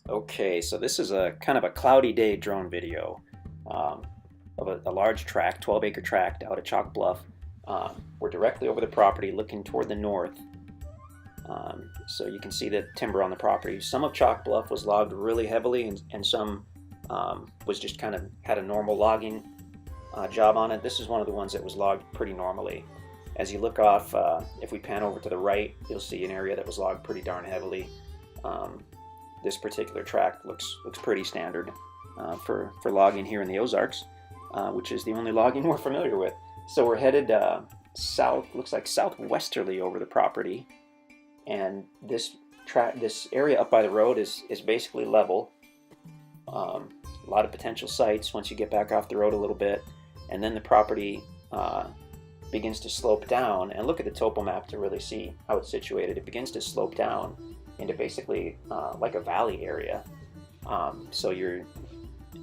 Okay, so this is a kind of a cloudy day drone video um, of a large tract, 12-acre tract out at Chalk Bluff. We're directly over the property looking toward the north. So you can see the timber on the property. Some of Chalk Bluff was logged really heavily and some was just kind of had a normal logging job on it. This is one of the ones that was logged pretty normally. As you look off, if we pan over to the right, you'll see an area that was logged pretty darn heavily. This particular tract looks pretty standard for logging here in the Ozarks, which is the only logging we're familiar with. So we're headed south, looks like southwesterly over the property, and this area up by the road is basically level. A lot of potential sites once you get back off the road a little bit, and then the property begins to slope down. And look at the topo map to really see how it's situated. It begins to slope down into basically like a valley area.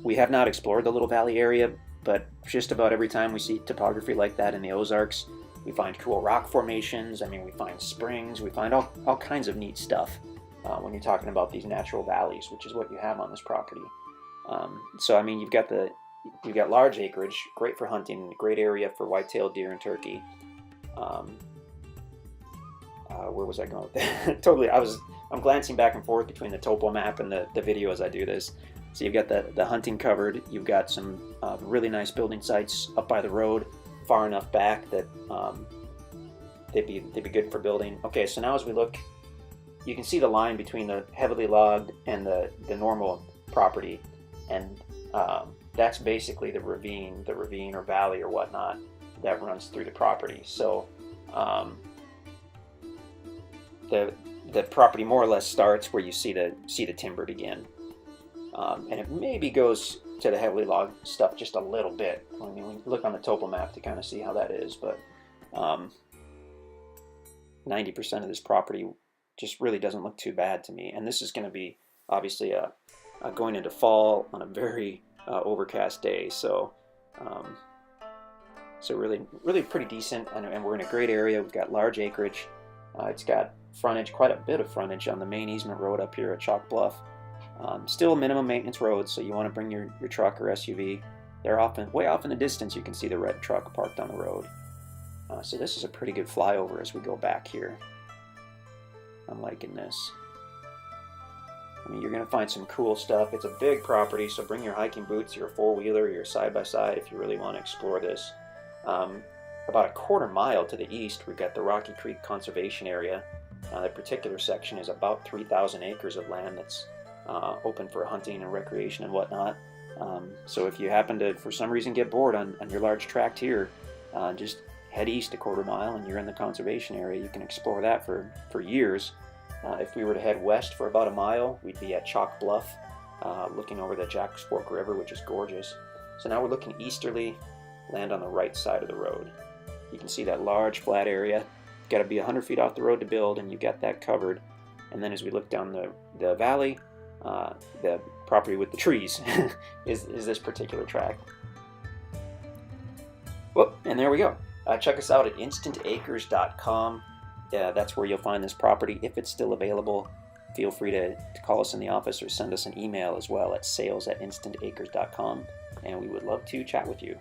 We have not explored the little valley area, but just about every time we see topography like that in the Ozarks, we find cool rock formations. I mean, we find springs, we find all kinds of neat stuff when you're talking about these natural valleys, which is what you have on this property. So I mean, you've got large acreage, great for hunting, great area for white-tailed deer and turkey. Where was I going with that? Totally, I'm glancing back and forth between the topo map and the video as I do this. So you've got the hunting covered. You've got some really nice building sites up by the road, far enough back that they'd be good for building. Okay, so now as we look, you can see the line between the heavily logged and the normal property, and that's basically the ravine or valley or whatnot that runs through the property. So the property more or less starts where you see the timber begin, and it maybe goes to the heavily logged stuff just a little bit. I mean, we look on the topo map to kind of see how that is, but 90% of this property just really doesn't look too bad to me. And this is going to be obviously going into fall on a very overcast day, so really pretty decent, and we're in a great area. We've got large acreage. It's got frontage, quite a bit of frontage on the main easement road up here at Chalk Bluff. Still minimum maintenance roads, so you want to bring your truck or SUV. They're often way off in the distance. You can see the red truck parked on the road. So this is a pretty good flyover as we go back here. I'm liking this. I mean, you're going to find some cool stuff. It's a big property, so bring your hiking boots, your four-wheeler, your side-by-side if you really want to explore this. About a quarter mile to the east, we've got the Rocky Creek Conservation Area. That particular section is about 3,000 acres of land that's open for hunting and recreation and whatnot. So if you happen to, for some reason, get bored on your large tract here, just head east a quarter mile and you're in the conservation area. You can explore that for years. If we were to head west for about a mile, we'd be at Chalk Bluff, looking over the Jack's Fork River, which is gorgeous. So now we're looking easterly, land on the right side of the road. You can see that large flat area. You've got to be 100 feet off the road to build, and you got that covered. And then as we look down the valley, the property with the trees is this particular tract. Well, and there we go. Check us out at InstantAcres.com. That's where you'll find this property if it's still available. Feel free to call us in the office or send us an email as well at sales@instantacres.com, and we would love to chat with you.